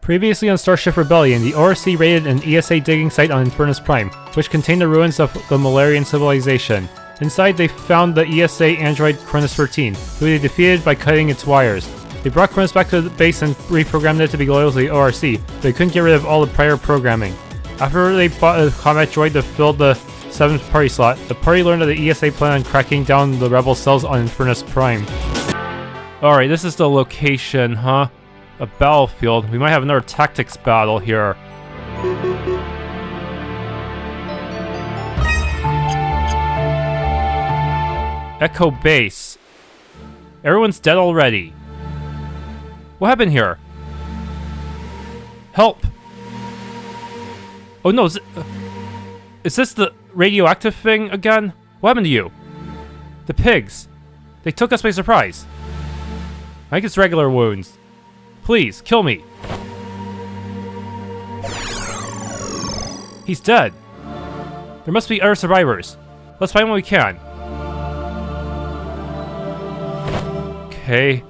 Previously on Starship Rebellion, the ORC raided an ESA digging site on Infernis Prime, which contained the ruins of the Molarian civilization. Inside, they found the ESA android Infernis 13, who they defeated by cutting its wires. They brought Infernis back to the base and reprogrammed it to be loyal to the ORC, but they couldn't get rid of all the prior programming. After they bought a combat droid to fill the 7th party slot, the party learned that the ESA planned on cracking down the rebel cells on Infernis Prime. Alright, this is the location, huh? A battlefield. We might have another tactics battle here. Echo Base. Everyone's dead already. What happened here? Help! Oh no, is this the radioactive thing again? What happened to you? The pigs. They took us by surprise. I think it's regular wounds. Please, kill me. He's dead. There must be other survivors. Let's find what we can. Okay.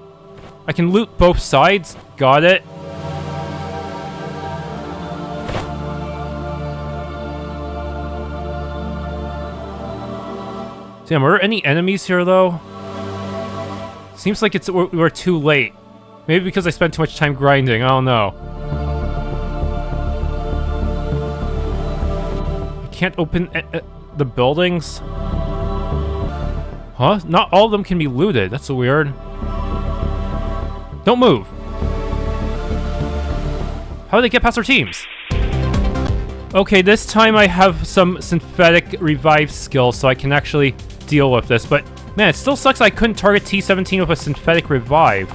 I can loot both sides. Got it. Damn, are there any enemies here though? Seems like we're too late. Maybe because I spent too much time grinding, I don't know. I can't open the buildings? Huh? Not all of them can be looted, that's so weird. Don't move! How did they get past our teams? Okay, this time I have some synthetic revive skills so I can actually deal with this, but man, it still sucks I couldn't target T-17 with a synthetic revive.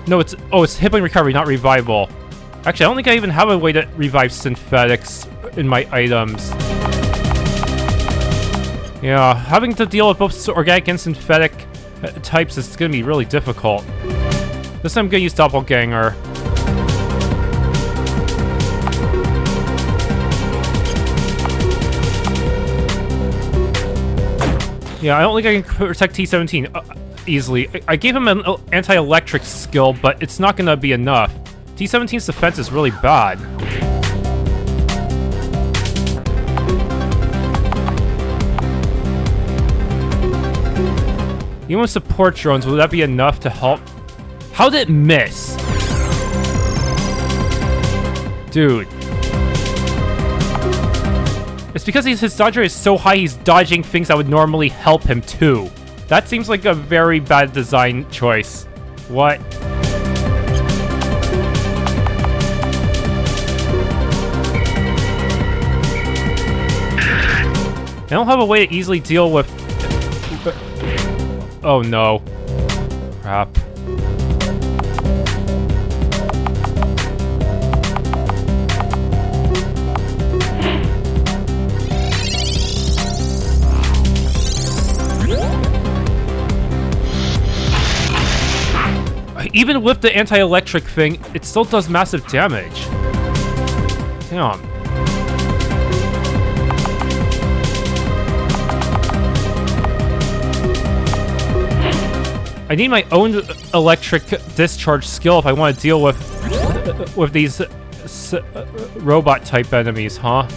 No, it's hit point recovery, not revival. Actually, I don't think I even have a way to revive synthetics in my items. Yeah, having to deal with both organic and synthetic types is gonna be really difficult. This time I'm gonna use Doppelganger. Yeah, I don't think I can protect T-17 easily. I gave him an anti-electric skill, but it's not gonna be enough. T-17's defense is really bad. Even with support drones, would that be enough to help? How did it miss? Dude. It's because his dodge rate is so high, he's dodging things that would normally help him too. That seems like a very bad design choice. What? I don't have a way to easily deal with... Oh no. Crap. Even with the anti-electric thing, it still does massive damage. Damn. I need my own electric discharge skill if I want to deal with these robot type enemies, huh?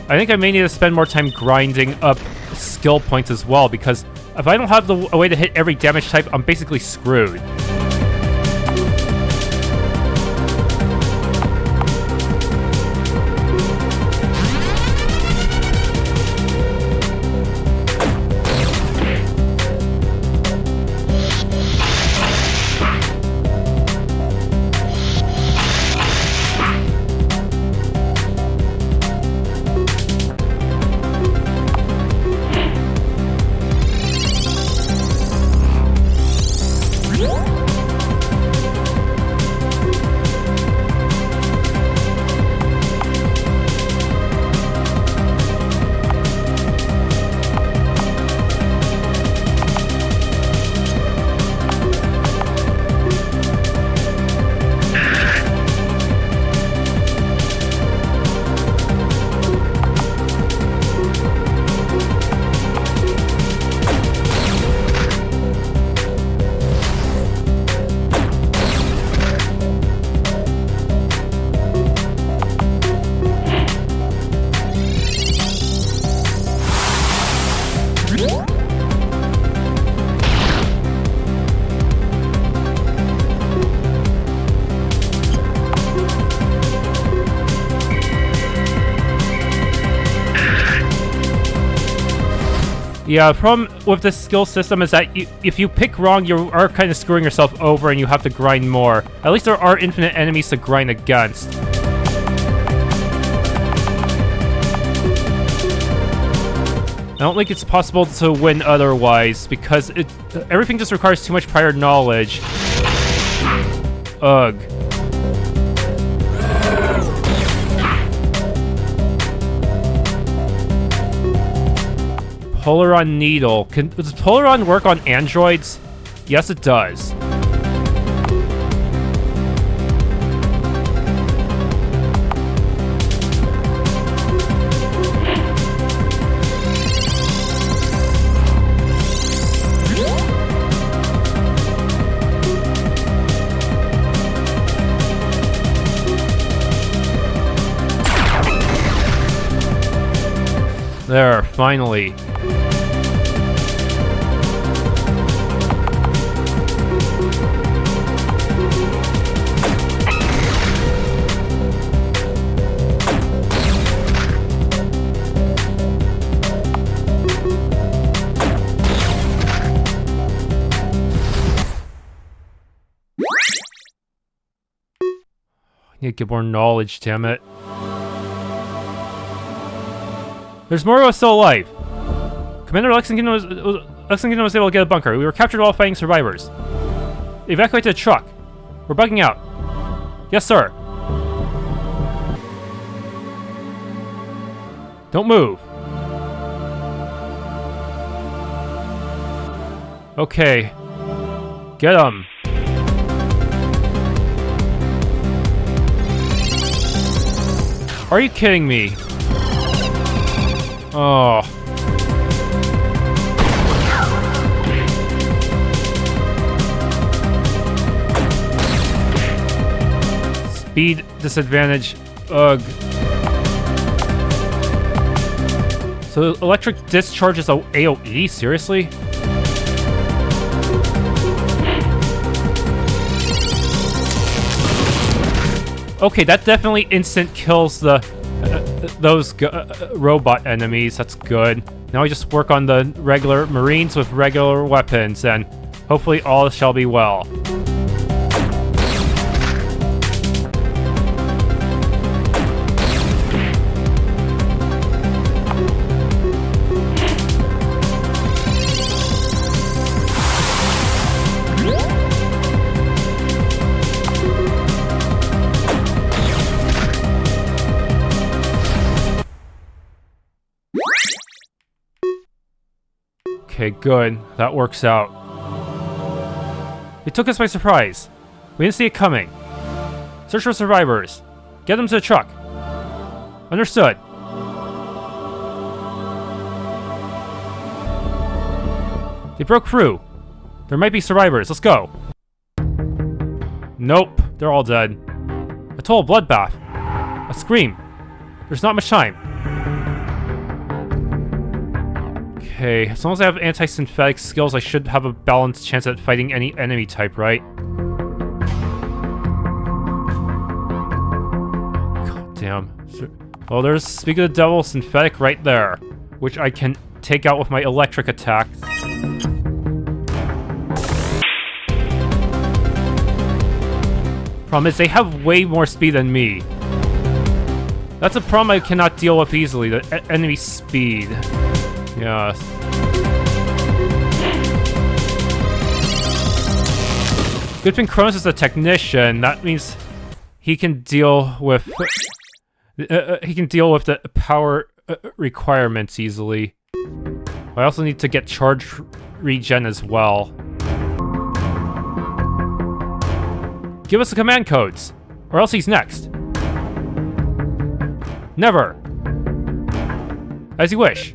I think I may need to spend more time grinding up skill points as well, because if I don't have a way to hit every damage type, I'm basically screwed. Yeah, the problem with this skill system is that if you pick wrong, you are kind of screwing yourself over and you have to grind more. At least there are infinite enemies to grind against. I don't think it's possible to win otherwise, because everything just requires too much prior knowledge. Ugh. Polaron Needle. Does Polaron work on androids? Yes, it does. There, finally. I need to get more knowledge, damn it. There's more of us still alive. Commander Lexington was able to get a bunker. We were captured while fighting survivors. Evacuate the truck. We're bugging out. Yes, sir. Don't move. Okay. Get him. Are you kidding me? Oh. Speed disadvantage. Ugh. So electric discharge is a AoE? Seriously? Okay, that definitely instant kills those robot enemies. That's good. Now we just work on the regular Marines with regular weapons, and hopefully all shall be well. Okay, good. That works out. It took us by surprise. We didn't see it coming. Search for survivors. Get them to the truck. Understood. They broke through. There might be survivors. Let's go. Nope. They're all dead. A total bloodbath. A scream. There's not much time. Okay, as long as I have anti-synthetic skills, I should have a balanced chance at fighting any enemy type, right? God damn. Well, there's, speak of the devil, synthetic right there, which I can take out with my electric attack. Problem is, they have way more speed than me. That's a problem I cannot deal with easily, the enemy speed. Yes. Good thing Kronos is a technician. That means he can deal with the power requirements easily. I also need to get charge regen as well. Give us the command codes, or else he's next. Never. As you wish.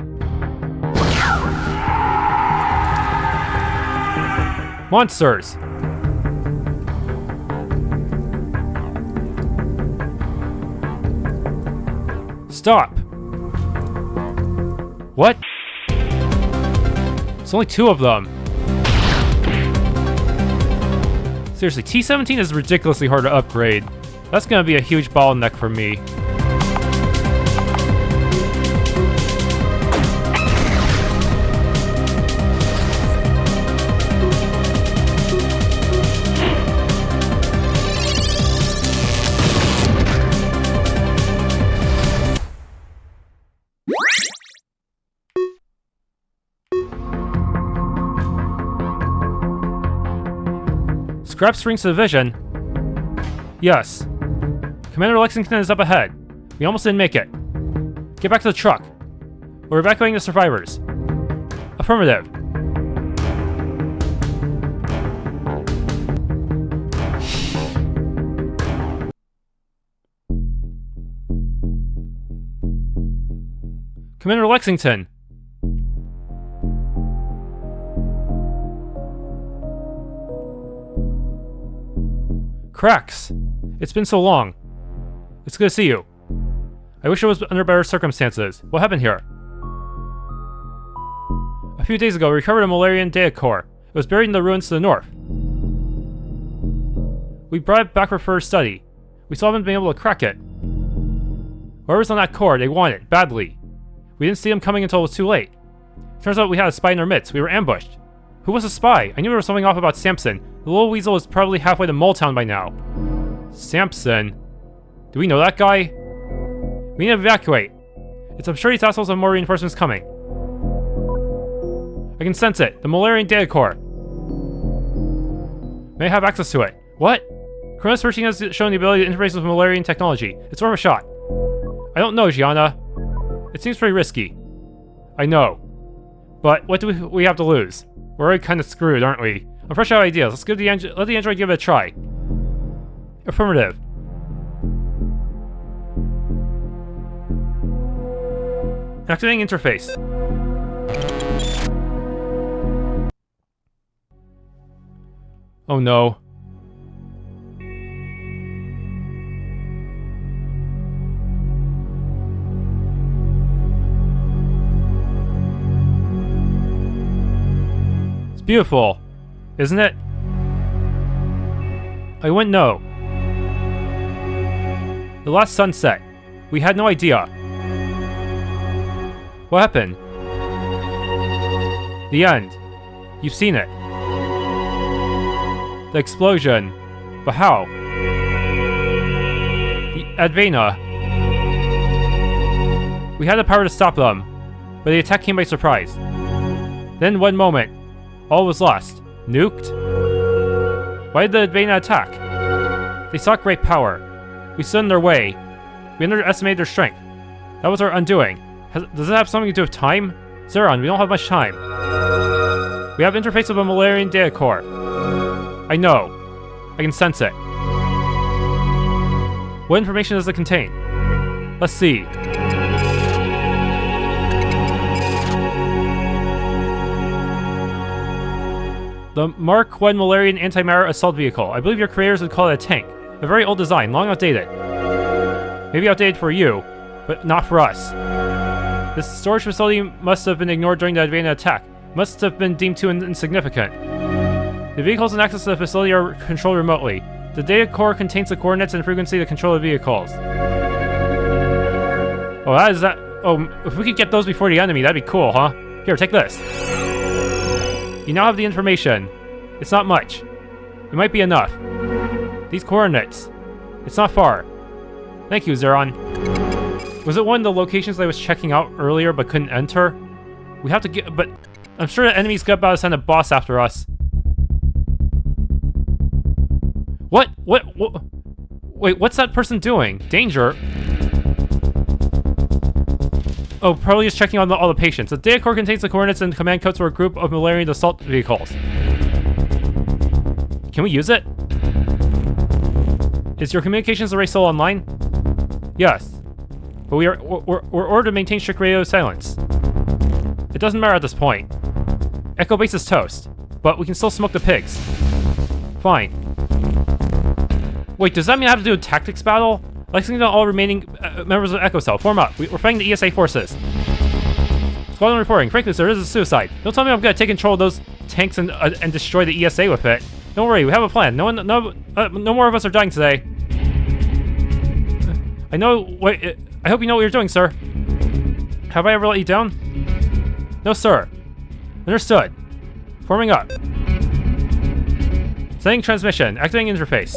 Monsters! Stop! What? It's only 2 of them. Seriously, T-17 is ridiculously hard to upgrade. That's gonna be a huge bottleneck for me. Grab strings to the vision. Yes. Commander Lexington is up ahead. We almost didn't make it. Get back to the truck. We're evacuating the survivors. Affirmative. Commander Lexington. Krax. It's been so long. It's good to see you. I wish it was under better circumstances. What happened here? A few days ago, we recovered a Molarian data core. It was buried in the ruins to the north. We brought it back for further study. We still haven't been able to crack it. Whoever's on that core, they want it, badly. We didn't see them coming until it was too late. Turns out we had a spy in our midst. We were ambushed. Who was the spy? I knew there was something off about Samson. The little weasel is probably halfway to Moletown by now. Samson? Do we know that guy? We need to evacuate. I'm sure these assholes have more reinforcements coming. I can sense it. The Molarian data core. May I have access to it? What? Cronus 13 has shown the ability to interface with Molarian technology. It's worth a shot. I don't know, Jianna. It seems pretty risky. I know. But what do we have to lose? We're already kind of screwed, aren't we? I'm fresh out of ideas. Let's let the android give it a try. Affirmative. Activating interface. Oh no. It's beautiful, isn't it? I wouldn't know. The last sunset. We had no idea. What happened? The end. You've seen it. The explosion. But how? The Advena. We had the power to stop them, but the attack came by surprise. Then one moment, all was lost. Nuked? Why did the Advena attack? They sought great power. We stood in their way. We underestimated their strength. That was our undoing. Does it have something to do with time? Soren, we don't have much time. We have interface with a Molarian data core. I know. I can sense it. What information does it contain? Let's see. The Mark 1 Molarian anti-matter assault vehicle. I believe your creators would call it a tank. A very old design, long outdated. Maybe outdated for you, but not for us. This storage facility must have been ignored during the Advena attack. Must have been deemed too insignificant. The vehicles and access to the facility are controlled remotely. The data core contains the coordinates and frequency to control the vehicles. Oh, Oh, if we could get those before the enemy, that'd be cool, huh? Here, take this. You now have the information. It's not much. It might be enough. These coordinates. It's not far. Thank you, Soren. Was it one of the locations I was checking out earlier but couldn't enter? We have to get, but I'm sure the enemy's about to send a boss after us. What? Wait, what's that person doing? Danger? Oh, probably just checking on all the patients. The data core contains the coordinates and command codes for a group of Molarian assault vehicles. Can we use it? Is your communications array still online? Yes. But we're ordered to maintain strict radio silence. It doesn't matter at this point. Echo base is toast, but we can still smoke the pigs. Fine. Wait, does that mean I have to do a tactics battle? Lexington, all remaining members of Echo Cell, form up. We're fighting the ESA forces. Squadron reporting. Frankly, sir, this is a suicide. Don't tell me I'm gonna take control of those tanks and destroy the ESA with it. Don't worry, we have a plan. No more of us are dying today. I know. Wait. I hope you know what you're doing, sir. Have I ever let you down? No, sir. Understood. Forming up. Sending transmission. Activating interface.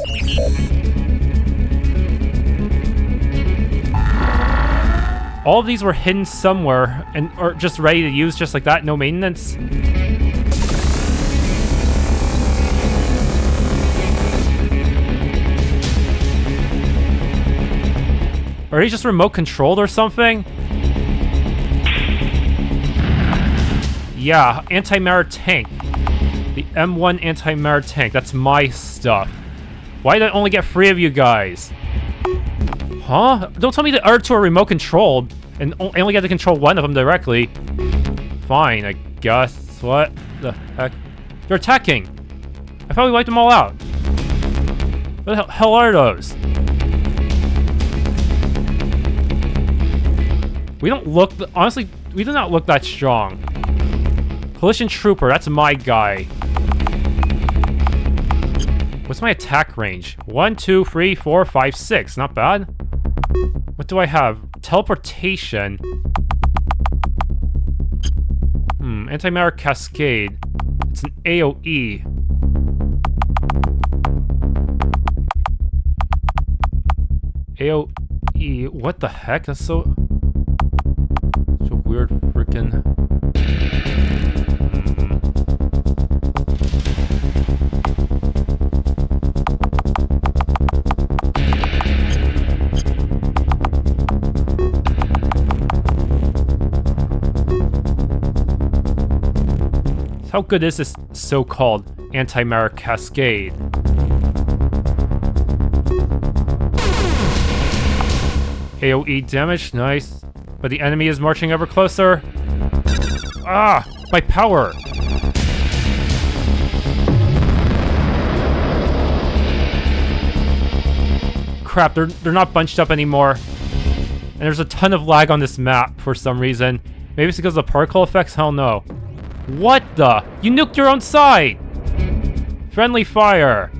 All of these were hidden somewhere and are just ready to use just like that, no maintenance. Are they just remote controlled or something? Yeah, anti-matter tank. The M1 anti-matter tank. That's my stuff. Why did I only get 3 of you guys? Huh? Don't tell me the other 2 are remote controlled and I only get to control 1 of them directly. Fine, I guess. What the heck? They're attacking. I thought we wiped them all out. What the hell are those? We don't look... Honestly, we do not look that strong. Collision Trooper, that's my guy. What's my attack range? 1, 2, 3, 4, 5, 6. Not bad. What do I have? Teleportation. Anti-matter cascade. It's an AoE. AoE. What the heck? That's so weird freaking. How good is this so-called anti-matter cascade? AoE damage, nice. But the enemy is marching ever closer. Ah! My power! Crap, they're not bunched up anymore. And there's a ton of lag on this map for some reason. Maybe it's because of the particle effects? Hell no. What the? You nuked your own side! Friendly fire!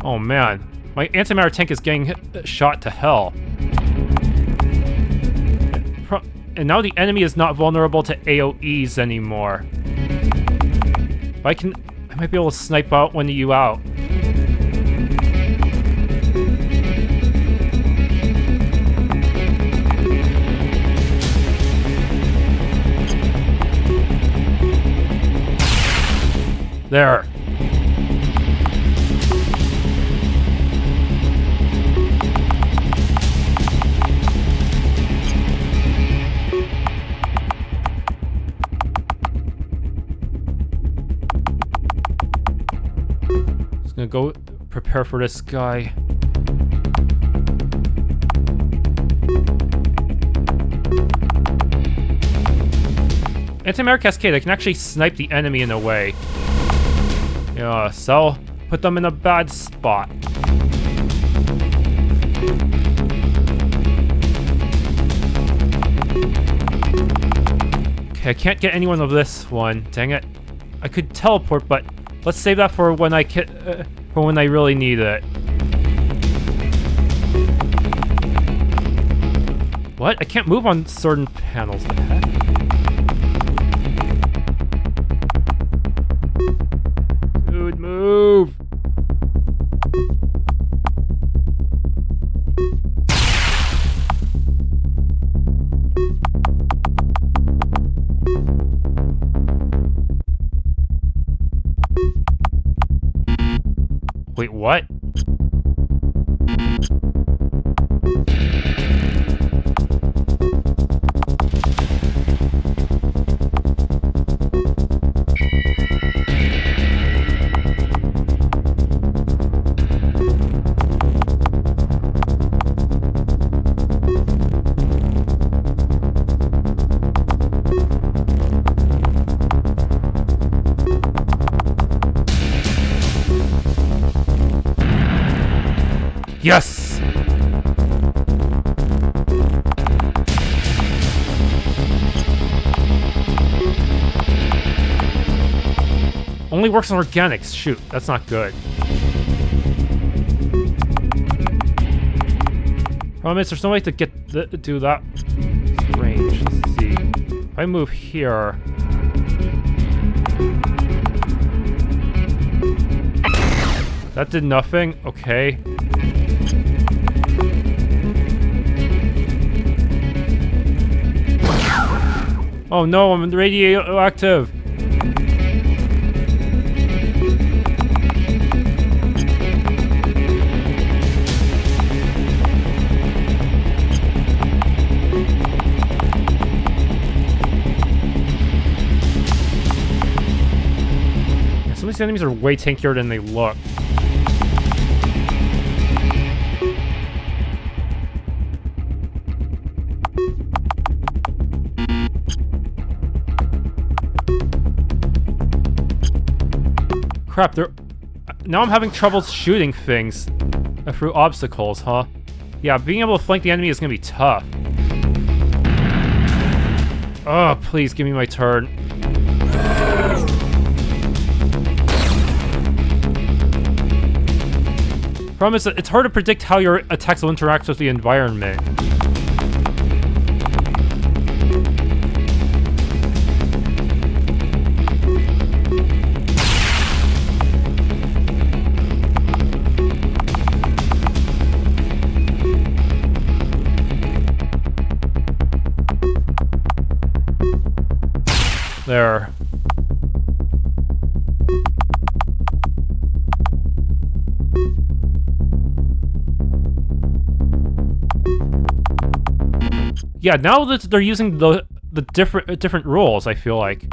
Oh man, my antimatter tank is getting shot to hell. And now the enemy is not vulnerable to AoEs anymore. If I might be able to snipe out one of you out. There. Just gonna go prepare for this guy. Anti-matter cascade, I can actually snipe the enemy in a way. Yeah, so put them in a bad spot. Okay, I can't get anyone of this one. Dang it! I could teleport, but let's save that for when I really need it. What? I can't move on certain panels. The heck? Move! Wait, what? Yes! Only works on organics. Shoot, that's not good. Problem is, there's no way to do that range. Let's see. If I move here. That did nothing. Okay. Oh no, I'm radioactive. of these enemies are way tankier than they look. Crap, now I'm having trouble shooting things through obstacles, huh? Yeah, being able to flank the enemy is gonna be tough. Oh, please give me my turn. Problem is that it's hard to predict how your attacks will interact with the environment. There. Yeah, now that they're using the different rules, I feel like.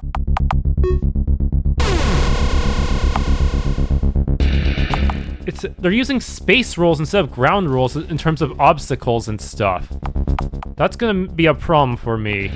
They're using space rules instead of ground rules in terms of obstacles and stuff. That's gonna be a problem for me.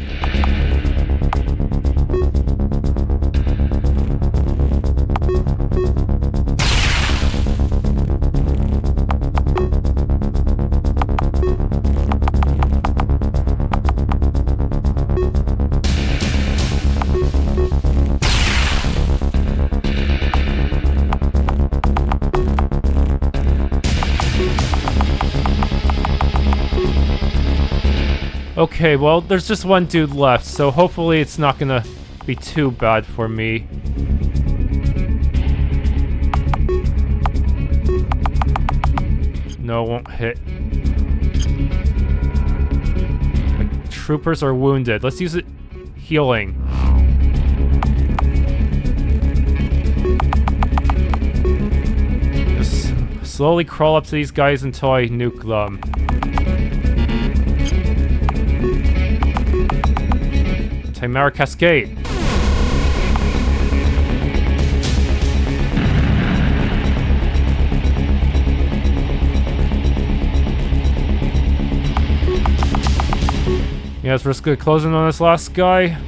Okay, well, there's just one dude left, so hopefully it's not gonna be too bad for me. No, it won't hit. My troopers are wounded. Let's use it healing. Just slowly crawl up to these guys until I nuke them. Chimera Cascade. Yeah, let's risk closing on this last guy.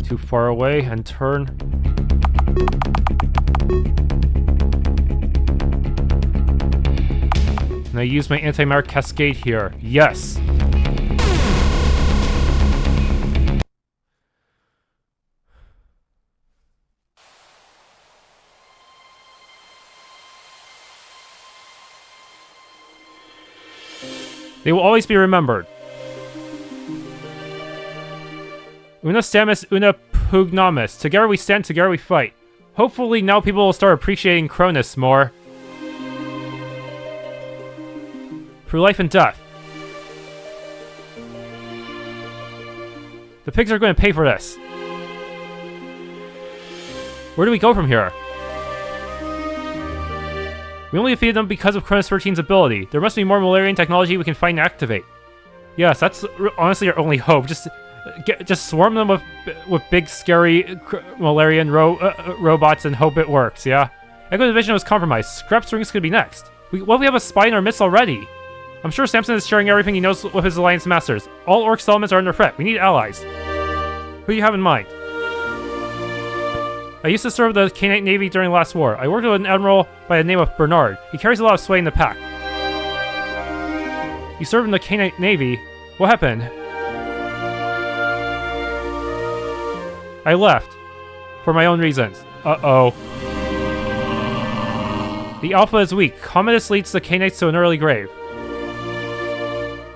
Too far away and turn. Can I use my anti-Mare Cascade here? Yes! They will always be remembered. Una stamus, una pugnamus. Together we stand, together we fight. Hopefully now people will start appreciating Cronus more. Through life and death. The pigs are going to pay for this. Where do we go from here? We only defeated them because of Cronus 13's ability. There must be more Molarian technology we can find and activate. Yes, that's honestly our only hope. Just swarm them with big, scary Molarian robots and hope it works, yeah? Echo Division was compromised. Scrap Strings could be next. What if we have a spy in our midst already? I'm sure Samson is sharing everything he knows with his Alliance Masters. All Orc settlements are under threat. We need allies. Who do you have in mind? I used to serve the Cainite Navy during the last war. I worked with an admiral by the name of Bernard. He carries a lot of sway in the pack. You served in the Cainite Navy? What happened? I left. For my own reasons. Uh-oh. The Alpha is weak. Commodus leads the Cainites to an early grave.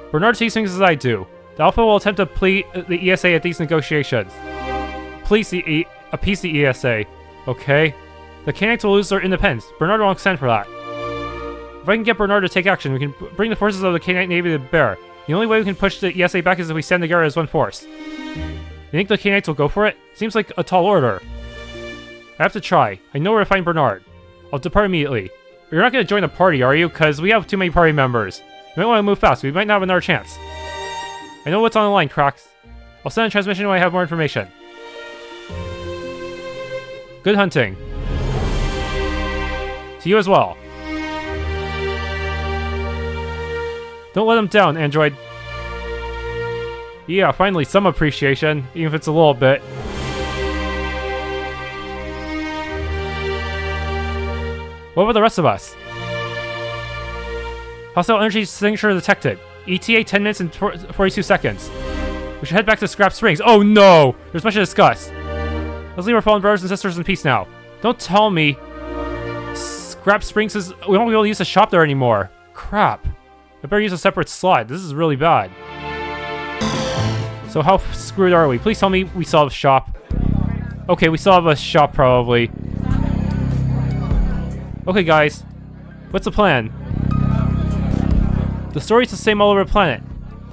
Bernard sees things as I do. The Alpha will attempt to plead the ESA at these negotiations. Appease the ESA. Okay. The Cainites will lose their independence. Bernard won't stand for that. If I can get Bernard to take action, we can bring the forces of the Cainite Navy to bear. The only way we can push the ESA back is if we stand together as one force. You think the Cainites will go for it? Seems like a tall order. I have to try. I know where to find Bernard. I'll depart immediately. You're not gonna join the party, are you? Because we have too many party members. You might want to move fast. We might not have another chance. I know what's on the line, Krax. I'll send a transmission when I have more information. Good hunting. To you as well. Don't let them down, android. Yeah, finally some appreciation, even if it's a little bit. What about the rest of us? Hostile energy signature detected. ETA 10 minutes and 42 seconds. We should head back to Scrap Springs. Oh no! There's much to discuss. Let's leave our fallen brothers and sisters in peace now. Don't tell me Scrap Springs is... We won't be able to use the shop there anymore. Crap. I better use a separate slot. This is really bad. So how screwed are we? Please tell me we still have a shop. Okay, we still have a shop probably. Okay guys, what's the plan? The story's the same all over the planet.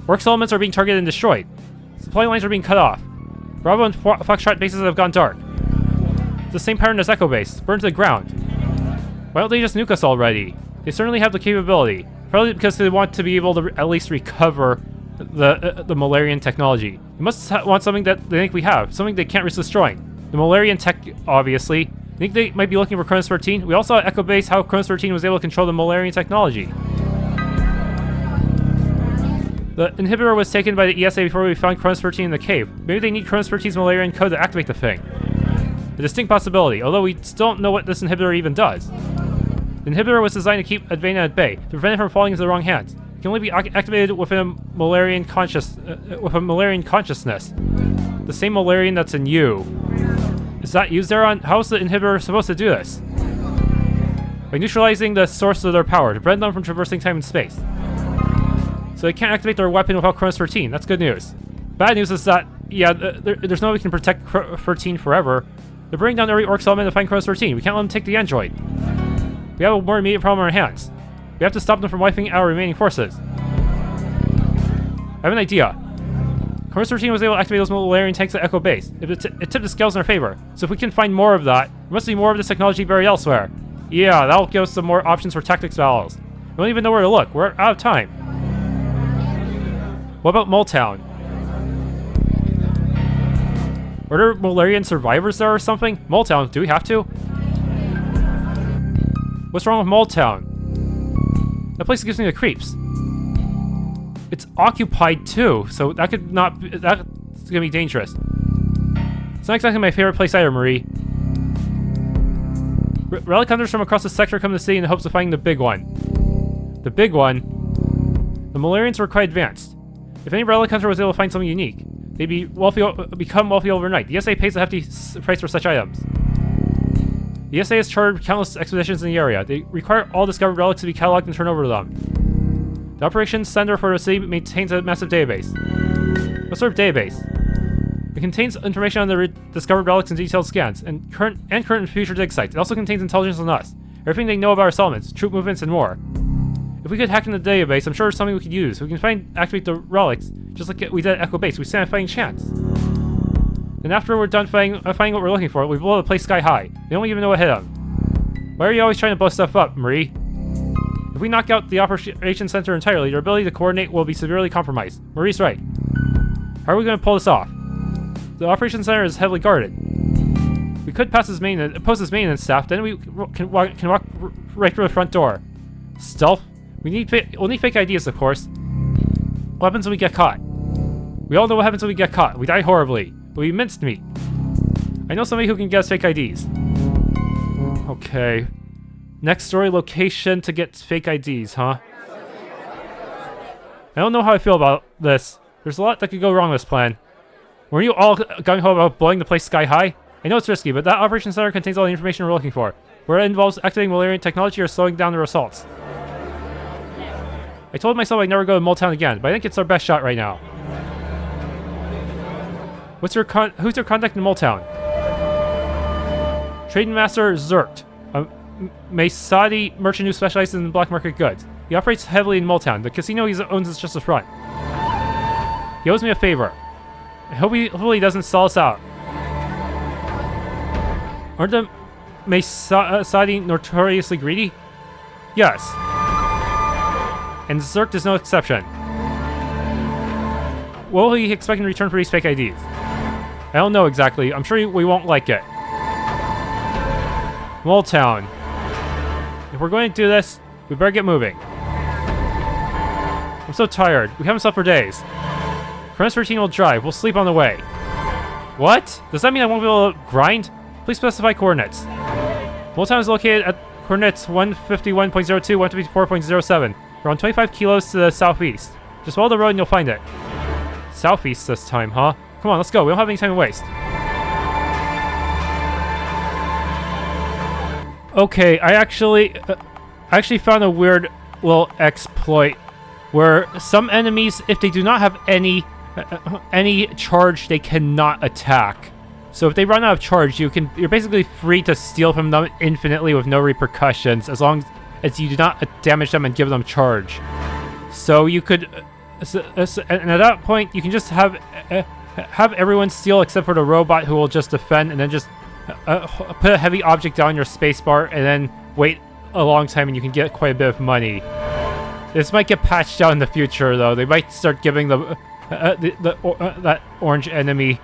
Works elements are being targeted and destroyed. Supply lines are being cut off. Bravo and Foxtrot bases have gone dark. It's the same pattern as Echo Base, burned to the ground. Why don't they just nuke us already? They certainly have the capability. Probably because they want to be able to at least recover the Molarian technology. They must want something that they think we have, something they can't risk destroying. The Molarian tech, obviously. I think they might be looking for Cronus 13. We also saw at Echo Base how Cronus 13 was able to control the Molarian technology. The inhibitor was taken by the ESA before we found Cronus 13 in the cave. Maybe they need Cronus 13's Molarian code to activate the thing. A distinct possibility, although we still don't know what this inhibitor even does. The inhibitor was designed to keep Advena at bay, to prevent it from falling into the wrong hands. It can only be activated within a Molarian consciousness. The same Molarian that's in you. Is that you, Zeron? How is the inhibitor supposed to do this? By neutralizing the source of their power, to prevent them from traversing time and space. So they can't activate their weapon without Cronus 13. That's good news. Bad news is that, yeah, there's no way we can protect 13 forever. They're bringing down every Orc element to find Cronus 13. We can't let them take the android. We have a more immediate problem on our hands. We have to stop them from wiping our remaining forces. I have an idea. Cronus 13 was able to activate those Molarian tanks at Echo Base. It tipped the scales in our favor. So if we can find more of that, there must be more of this technology buried elsewhere. Yeah, that'll give us some more options for tactics battles. We don't even know where to look. We're out of time. What about Moletown? Are there Molarian survivors there or something? Moletown, do we have to? What's wrong with Moletown? That place gives me the creeps. It's occupied too, so that could not be, that's gonna be dangerous. It's not exactly my favorite place either, Marie. Relic hunters from across the sector come to the city in the hopes of finding the big one. The big one? The Molarians were quite advanced. If any relic hunter was able to find something unique, they'd be become wealthy overnight. The ESA pays a hefty price for such items. The ESA has chartered countless expeditions in the area. They require all discovered relics to be cataloged and turned over to them. The Operations Center for the city maintains a massive database. What sort of database? It contains information on the discovered relics and detailed scans, and current and future dig sites. It also contains intelligence on us, everything they know about our settlements, troop movements, and more. If we could hack into the database, I'm sure there's something we could use. We can activate the relics, just like we did at Echo Base. We stand a fighting chance. Then after we're done finding what we're looking for, we blow the place sky high. They don't even know what hit them. Why are you always trying to blow stuff up, Marie? If we knock out the Operations Center entirely, your ability to coordinate will be severely compromised. Marie's right. How are we going to pull this off? The Operations Center is heavily guarded. We could post his maintenance staff, then we can walk right through the front door. Stealth? We'll need fake IDs, of course. What happens when we get caught? We all know what happens when we get caught. We die horribly. We minced meat. I know somebody who can get us fake IDs. Okay. Next story location to get fake IDs, huh? I don't know how I feel about this. There's a lot that could go wrong with this plan. Were you all gung-ho about blowing the place sky high? I know it's risky, but that Operations Center contains all the information we're looking for. Where it involves activating Molarian technology or slowing down their assaults. I told myself I'd never go to Moletown again, but I think it's our best shot right now. Who's your contact in Moletown? Trading Master Zert, a Maesadi merchant who specializes in black market goods. He operates heavily in Moletown. The casino he owns is just a front. He owes me a favor. I hope he doesn't sell us out. Aren't the Maesadi notoriously greedy? Yes. And Zerk is no exception. What will he expect in return for these fake IDs? I don't know exactly. I'm sure we won't like it. Moletown. If we're going to do this, we better get moving. I'm so tired. We haven't slept for days. Infernis 13 will drive. We'll sleep on the way. What? Does that mean I won't be able to grind? Please specify coordinates. Moletown is located at coordinates 151.02, 154.07. Around 25 kilos to the southeast. Just follow the road and you'll find it. Southeast this time, huh? Come on, let's go. We don't have any time to waste. Okay, I actually found a weird little exploit where some enemies, if they do not have any charge, they cannot attack. So if they run out of charge, you're basically free to steal from them infinitely with no repercussions, as long as you do not damage them and give them charge. So you could, and at that point, you can just have everyone steal except for the robot, who will just defend, and then just put a heavy object down your spacebar, and then wait a long time, and you can get quite a bit of money. This might get patched out in the future, though. They might start giving that orange enemy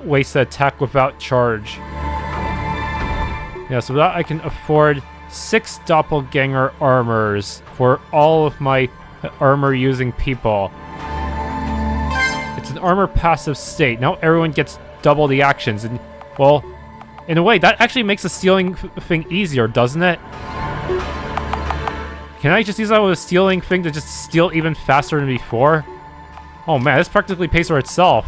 ways to attack without charge. Yeah, so that I can afford 6 doppelganger armors for all of my armor-using people. It's an armor passive state. Now everyone gets double the actions, and, well, in a way, that actually makes the stealing thing easier, doesn't it? Can I just use that with a stealing thing to just steal even faster than before? Oh man, this practically pays for itself.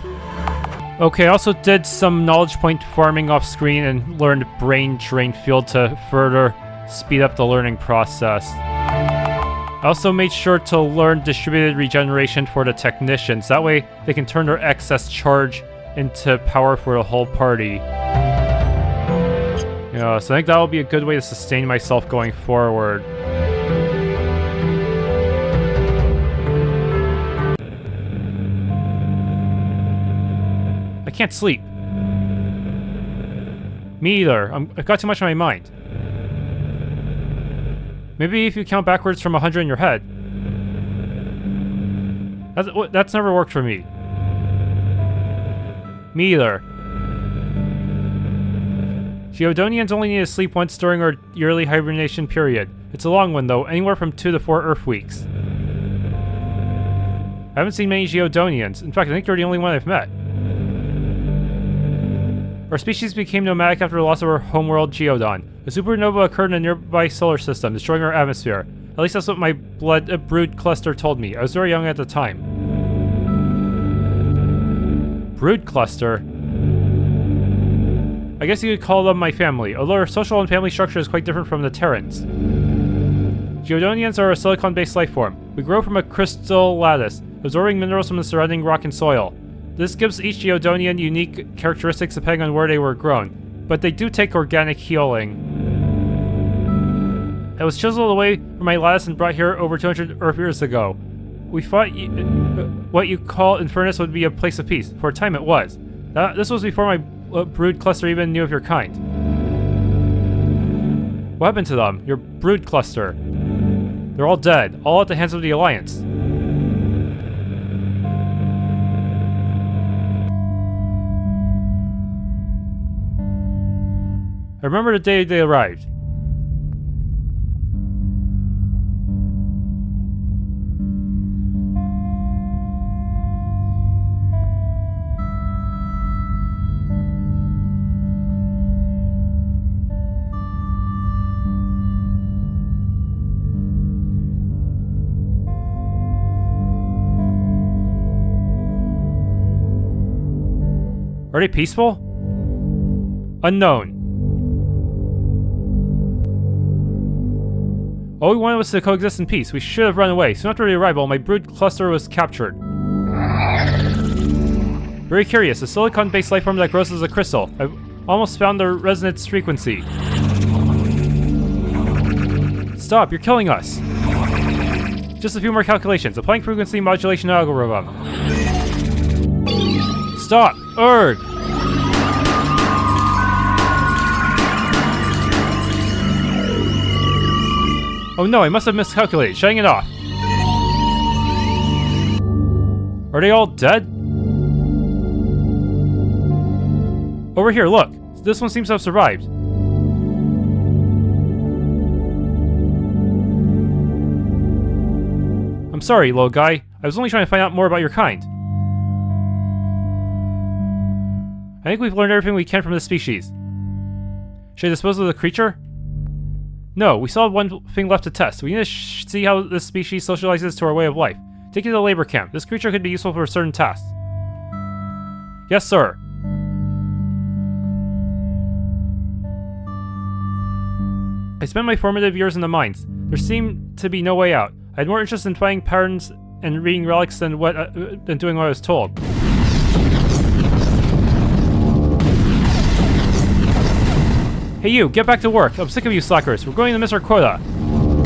Okay, I also did some knowledge point farming off screen and learned brain drain field to further speed up the learning process. I also made sure to learn distributed regeneration for the technicians. That way they can turn their excess charge into power for the whole party. Yeah, so I think that'll be a good way to sustain myself going forward. I can't sleep. Me either. I've got too much on my mind. Maybe if you count backwards from 100 in your head. That's never worked for me. Me either. Geodonians only need to sleep once during our yearly hibernation period. It's a long one though, anywhere from 2 to 4 Earth weeks. I haven't seen many Geodonians. In fact, I think you're the only one I've met. Our species became nomadic after the loss of our homeworld Geodon. A supernova occurred in a nearby solar system, destroying our atmosphere. At least that's what my brood cluster told me. I was very young at the time. Brood cluster? I guess you could call them my family, although our social and family structure is quite different from the Terrans. Geodonians are a silicon-based life form. We grow from a crystal lattice, absorbing minerals from the surrounding rock and soil. This gives each Geodonian unique characteristics depending on where they were grown, but they do take organic healing. I was chiseled away from my lattice and brought here over 200 Earth years ago. We thought what you call Infernus would be a place of peace. For a time it was. This was before my brood cluster even knew of your kind. What happened to them? Your brood cluster? They're all dead, all at the hands of the Alliance. I remember the day they arrived. Are they peaceful? Unknown. All we wanted was to coexist in peace. We should have run away. Soon after the arrival, my brood cluster was captured. Very curious. A silicon-based life form that grows as a crystal. I've almost found the resonance frequency. Stop, you're killing us. Just a few more calculations. Applying frequency modulation algorithm. Stop! Urgh! Oh no, I must have miscalculated. Shutting it off. Are they all dead? Over here, look. This one seems to have survived. I'm sorry, little guy. I was only trying to find out more about your kind. I think we've learned everything we can from this species. Should I dispose of the creature? No, we still have one thing left to test. We need to see how this species socializes to our way of life. Take it to the labor camp. This creature could be useful for certain tasks. Yes, sir. I spent my formative years in the mines. There seemed to be no way out. I had more interest in finding patterns and reading relics than doing what I was told. Hey you, get back to work. I'm sick of you slackers. We're going to miss our quota. I'm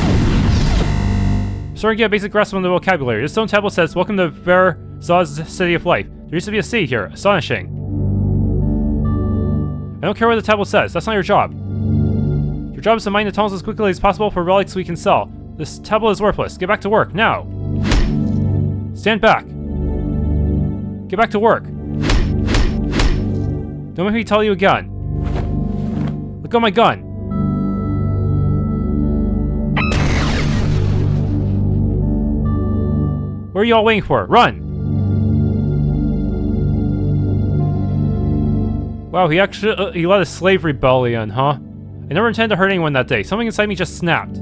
starting to get a basic grasp on the vocabulary. This stone tablet says, "Welcome to Verzaw's City of Life." There used to be a city here. Astonishing. I don't care what the tablet says. That's not your job. Your job is to mine the tunnels as quickly as possible for relics we can sell. This tablet is worthless. Get back to work, now! Stand back. Get back to work. Don't make me tell you again. Look at my gun. What are you all waiting for? Run! Wow, he actually led a slave rebellion, huh? I never intended to hurt anyone that day. Something inside me just snapped.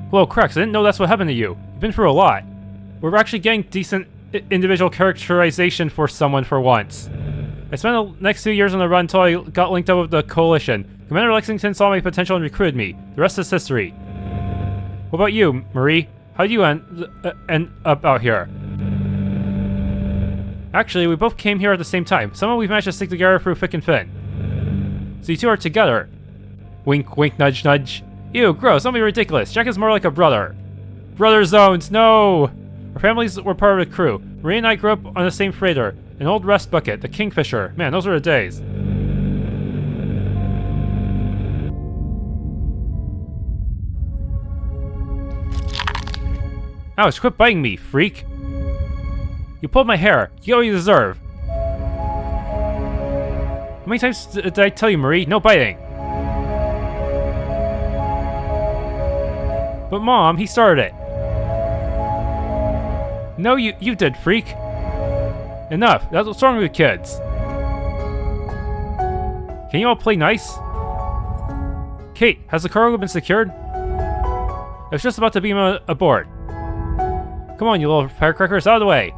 Whoa, Krax, I didn't know that's what happened to you. You've been through a lot. We're actually getting decent individual characterization for someone for once. I spent the next 2 years on the run until I got linked up with the Coalition. Commander Lexington saw my potential and recruited me. The rest is history. What about you, Marie? How'd you end up out here? Actually, we both came here at the same time. Somehow we've managed to stick together through thick and thin. So you two are together. Wink, wink, nudge, nudge. Ew, gross, don't be ridiculous. Jack is more like a brother. Brother zones, no! Our families were part of the crew. Marie and I grew up on the same freighter. An old rest bucket, the Kingfisher. Man, those were the days. Ouch, quit biting me, freak. You pulled my hair. You get what you deserve. How many times did I tell you, Marie? No biting. But Mom, he started it. No, you did, freak. Enough. That's what's wrong with kids. Can you all play nice? Kate, has the cargo been secured? I was just about to beam aboard. Come on, you little firecrackers, out of the way.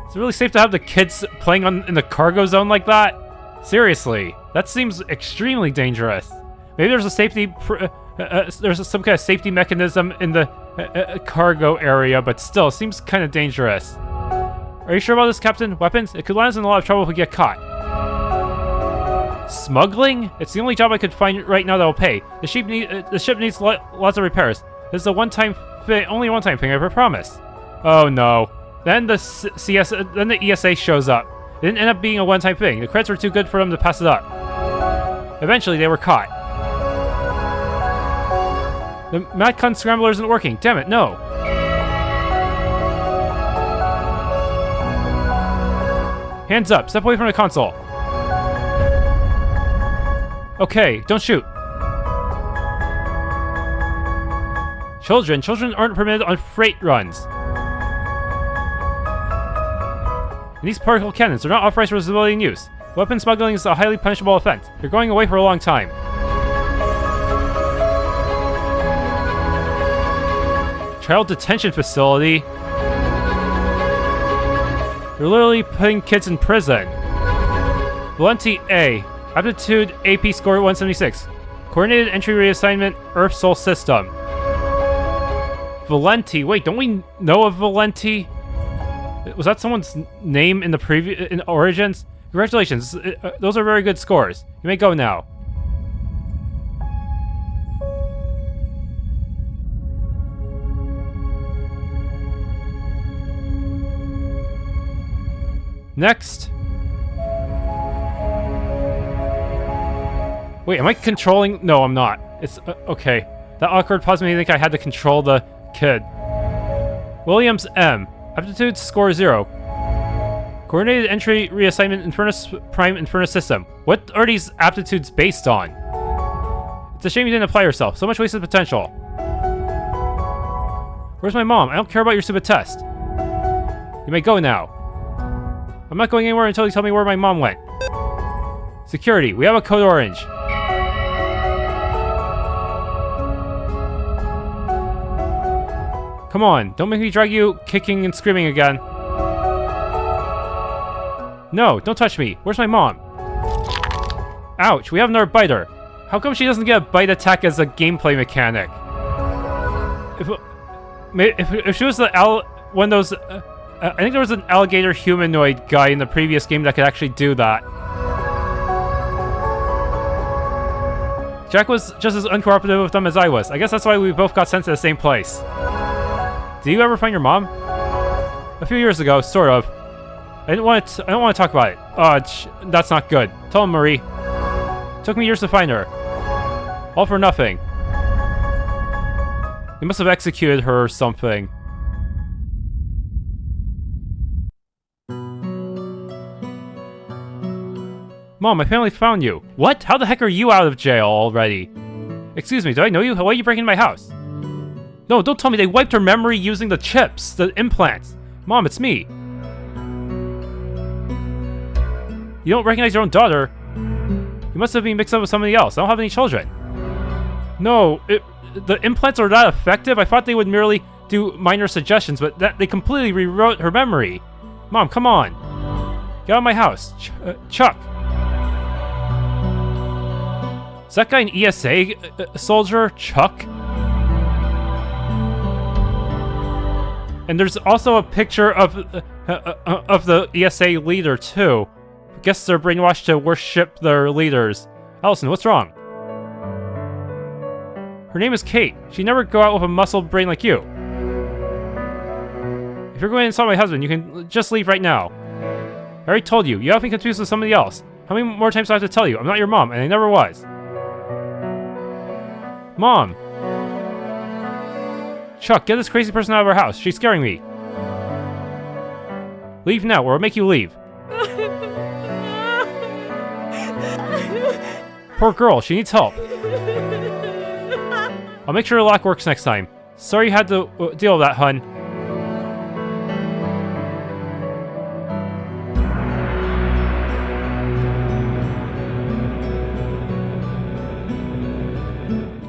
Is it really safe to have the kids playing in the cargo zone like that? Seriously, that seems extremely dangerous. Maybe there's a safety, there's some kind of safety mechanism in the cargo area, but still, it seems kind of dangerous. Are you sure about this, Captain? Weapons? It could land us in a lot of trouble if we get caught. Smuggling? It's the only job I could find right now that will pay. The ship needs lots of repairs. This is a only one-time thing I ever promised. Oh no. Then the ESA shows up. It didn't end up being a one-time thing. The credits were too good for them to pass it up. Eventually, they were caught. The MadCon Scrambler isn't working. Damn it, no. Hands up. Step away from the console. Okay, don't shoot. Children aren't permitted on freight runs. And these particle cannons are not authorized for civilian use. Weapon smuggling is a highly punishable offense. You're going away for a long time. Child detention facility? You're literally putting kids in prison. Valenti A. Aptitude AP score 176. Coordinated entry reassignment Earth Sol System. Valenti. Wait, don't we know of Valenti? Was that someone's name in the in Origins? Congratulations. Those are very good scores. You may go now. Next. Wait, am I controlling? No, I'm not. It's, okay. That awkward pause made me think I had to control the kid. Williams M. Aptitude score 0. Coordinated entry reassignment Infernis Prime Infernis system. What are these aptitudes based on? It's a shame you didn't apply yourself. So much wasted potential. Where's my mom? I don't care about your stupid test. You may go now. I'm not going anywhere until you tell me where my mom went. Security, we have a code orange. Come on, don't make me drag you kicking and screaming again. No, don't touch me. Where's my mom? Ouch, we have another biter. How come she doesn't get a bite attack as a gameplay mechanic? If she was one of those... I think there was an alligator humanoid guy in the previous game that could actually do that. Jack was just as uncooperative with them as I was. I guess that's why we both got sent to the same place. Did you ever find your mom? A few years ago, sort of. I don't want to talk about it. Oh, that's not good. Tell him, Marie. Took me years to find her. All for nothing. They must have executed her or something. Mom, I finally found you. What? How the heck are you out of jail already? Excuse me, do I know you? Why are you breaking my house? No, don't tell me they wiped her memory using the chips, the implants. Mom, it's me. You don't recognize your own daughter? You must have been mixed up with somebody else. I don't have any children. No, the implants are that effective? I thought they would merely do minor suggestions, but they completely rewrote her memory. Mom, come on. Get out of my house. Chuck. Is that guy an ESA soldier? Chuck? And there's also a picture of the ESA leader, too. I guess they're brainwashed to worship their leaders. Allison, what's wrong? Her name is Kate. She'd never go out with a muscled brain like you. If you're going to insult my husband, you can just leave right now. I already told you. You have me confused with somebody else. How many more times do I have to tell you? I'm not your mom, and I never was. Mom! Chuck, get this crazy person out of our house. She's scaring me. Leave now, or I'll make you leave. Poor girl, she needs help. I'll make sure the lock works next time. Sorry you had to deal with that, hun.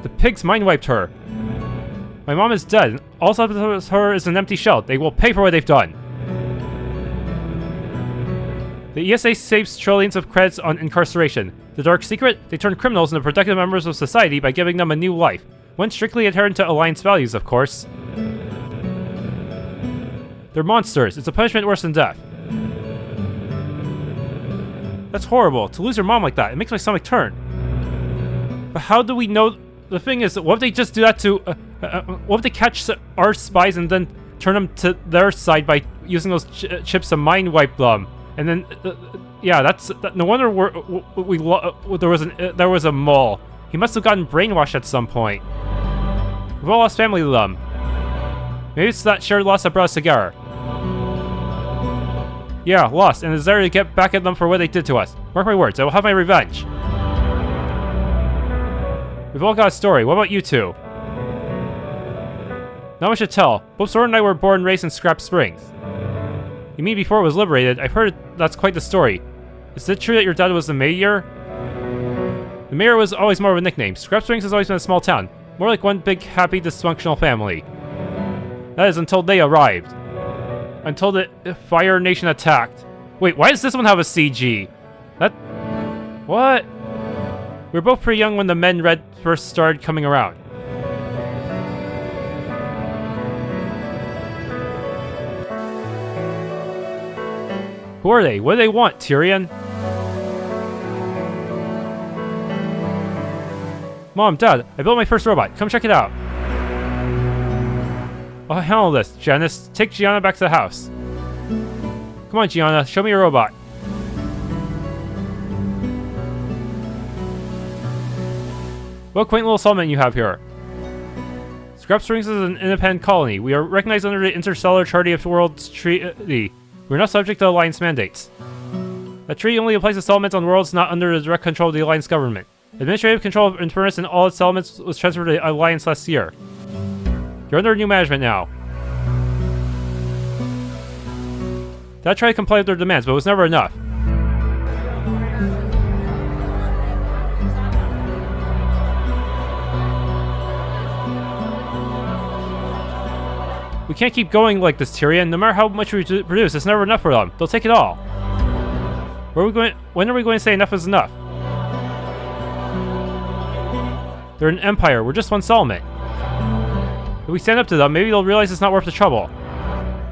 The pigs mind-wiped her. My mom is dead, and all left with her is an empty shell. They will pay for what they've done. The ESA saves trillions of credits on incarceration. The dark secret? They turn criminals into productive members of society by giving them a new life. One strictly adherent to Alliance values, of course. They're monsters. It's a punishment worse than death. That's horrible. To lose your mom like that, it makes my stomach turn. But how do we know? The thing is, what if they just do that to... what if they catch our spies and then turn them to their side by using those chips to mind wipe them? And then, yeah, no wonder there was a mole. He must have gotten brainwashed at some point. We've all lost family to them. Maybe it's that shared loss that brought us together. Yeah, lost, and a desire to get back at them for what they did to us. Mark my words, I will have my revenge. We've all got a story. What about you two? Not much to tell. Both Soren and I were born and raised in Scrap Springs. You mean before it was liberated? I've heard that's quite the story. Is it true that your dad was the mayor? The mayor was always more of a nickname. Scrap Springs has always been a small town. More like one big, happy, dysfunctional family. That is until they arrived. Until the Fire Nation attacked. Wait, why does this one have a CG? What? We were both pretty young when the Men Red first started coming around. Who are they? What do they want, Tyrion? Mom, Dad, I built my first robot. Come check it out. I'll handle this, Janice. Take Jianna back to the house. Come on, Jianna. Show me your robot. What a quaint little settlement you have here. Scrap Springs is an independent colony. We are recognized under the Interstellar Treaty of Worlds Treaty. We're not subject to Alliance mandates. That treaty only applies to settlements on worlds not under the direct control of the Alliance government. Administrative control of Infernis and all its settlements was transferred to the Alliance last year. You're under new management now. That tried to comply with their demands, but it was never enough. We can't keep going like this, Tyrion. No matter how much we produce, it's never enough for them. They'll take it all. When are we going to say enough is enough? They're an empire. We're just one settlement. If we stand up to them, maybe they'll realize it's not worth the trouble.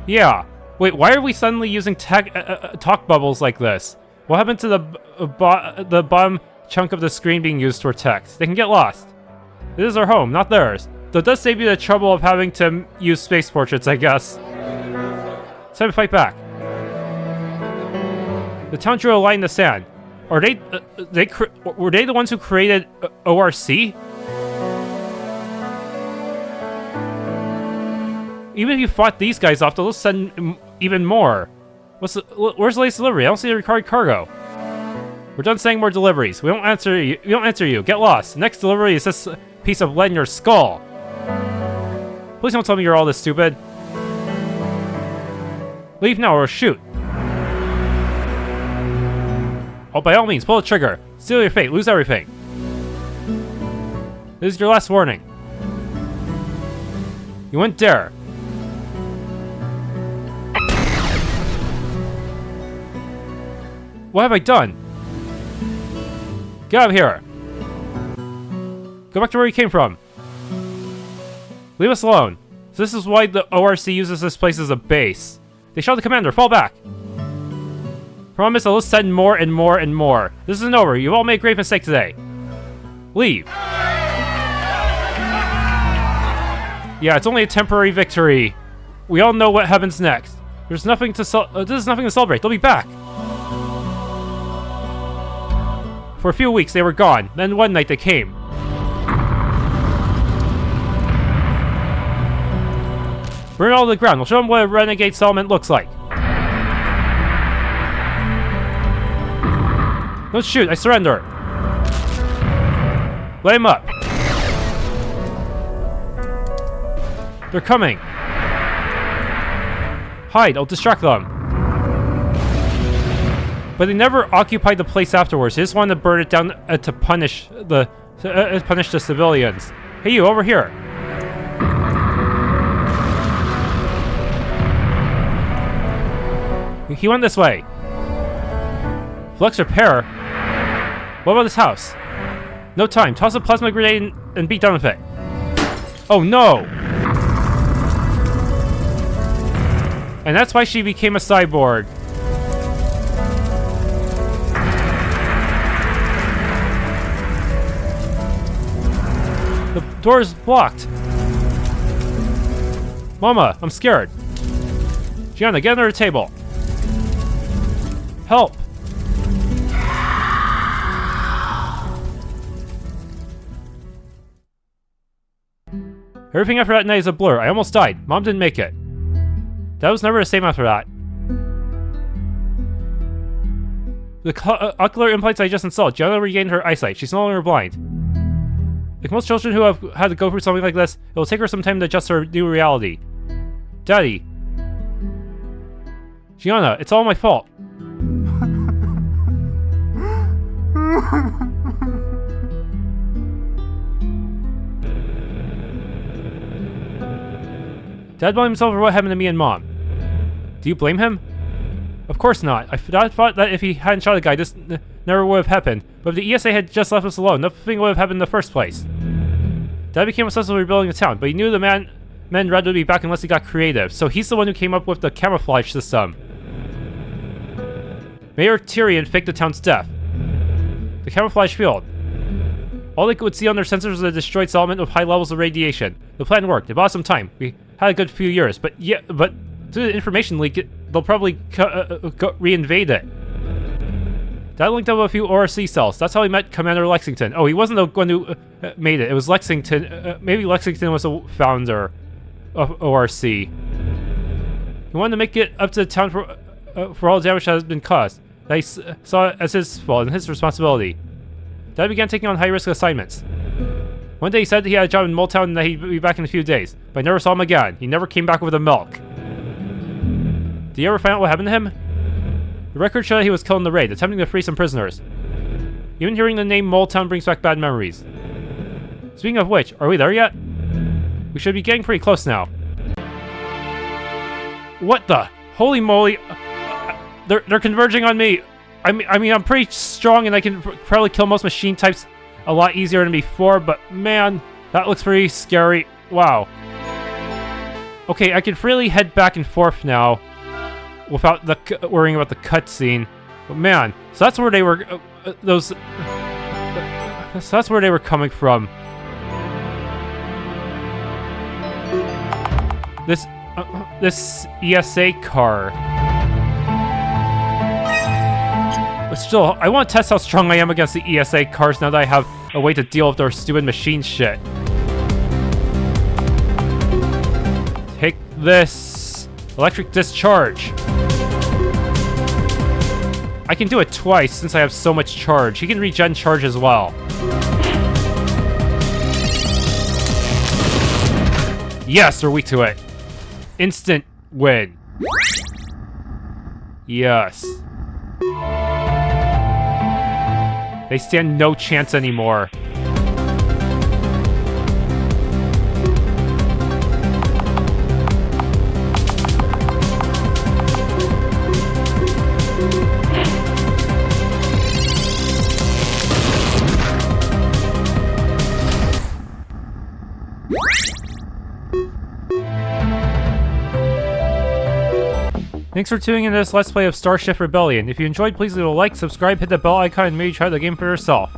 Yeah. Wait, why are we suddenly using talk bubbles like this? What happened to the bottom chunk of the screen being used for text? They can get lost. This is our home, not theirs. Though it does save you the trouble of having to use space portraits, I guess. It's time to fight back. The town drew a line in the sand. Are were they the ones who created ORC? Even if you fought these guys off, they'll send even more. Where's the latest delivery? I don't see the required cargo. We're done saying more deliveries. We don't answer you. Get lost. The next delivery is this piece of lead in your skull. Please don't tell me you're all this stupid. Leave now or shoot. Oh, by all means, pull the trigger. Seal your fate. Lose everything. This is your last warning. You wouldn't dare. What have I done? Get out of here. Go back to where you came from. Leave us alone. So this is why the ORC uses this place as a base. They shot the commander. Fall back. Promise I'll send more and more and more. This isn't over. You've all made a great mistake today. Leave. Yeah, it's only a temporary victory. We all know what happens next. There's nothing to this is nothing to celebrate. They'll be back. For a few weeks, they were gone. Then one night they came. Burn it all to the ground. We'll show them what a renegade settlement looks like. Don't shoot. I surrender. Light him up. They're coming. Hide. I'll distract them. But they never occupied the place afterwards. They just wanted to burn it down to punish the civilians. Hey, you over here. He went this way. Flux repair? What about this house? No time. Toss a plasma grenade and be done with it. Oh no! And that's why she became a cyborg. The door is blocked. Mama, I'm scared. Jianna, get under the table. Help! Everything after that night is a blur. I almost died. Mom didn't make it. Dad was never the same after that. The ocular implants I just installed, Jianna regained her eyesight. She's no longer blind. Like most children who have had to go through something like this, it will take her some time to adjust to her new reality. Daddy. Jianna, it's all my fault. Dad blamed himself for what happened to me and Mom. Do you blame him? Of course not. I thought that if he hadn't shot the guy, this never would have happened. But if the ESA had just left us alone, nothing would have happened in the first place. Dad became obsessed with rebuilding the town, but he knew the men rather be back unless he got creative. So he's the one who came up with the camouflage system. Mayor Tyrion faked the town's death. The camouflage field. All they could see on their sensors was a destroyed settlement with high levels of radiation. The plan worked. It bought some time. We had a good few years, but due to the information leak, they'll probably reinvade it. That linked up with a few ORC cells. That's how he met Commander Lexington. Oh, he wasn't the one who made it. It was Lexington. Maybe Lexington was the founder of ORC. He wanted to make it up to the town for all the damage that has been caused. That he saw it as his fault and his responsibility. Dad began taking on high-risk assignments. One day he said he had a job in Moletown and that he'd be back in a few days, but I never saw him again. He never came back with the milk. Did you ever find out what happened to him? The records show that he was killed in the raid, attempting to free some prisoners. Even hearing the name Moletown brings back bad memories. Speaking of which, are we there yet? We should be getting pretty close now. What the? Holy moly! They're converging on me! I mean, I'm pretty strong and I can probably kill most machine types a lot easier than before, but man, that looks pretty scary. Wow. Okay, I can freely head back and forth now without worrying about the cutscene. But man, so that's where they were, so that's where they were coming from. This ESA car. But still, I want to test how strong I am against the ESA cars now that I have a way to deal with their stupid machine shit. Take this. Electric discharge. I can do it twice since I have so much charge. He can regen charge as well. Yes, they're weak to it. Instant win. Yes. They stand no chance anymore. Thanks for tuning in to this Let's Play of Starship Rebellion. If you enjoyed, please leave a like, subscribe, hit the bell icon, and maybe try the game for yourself.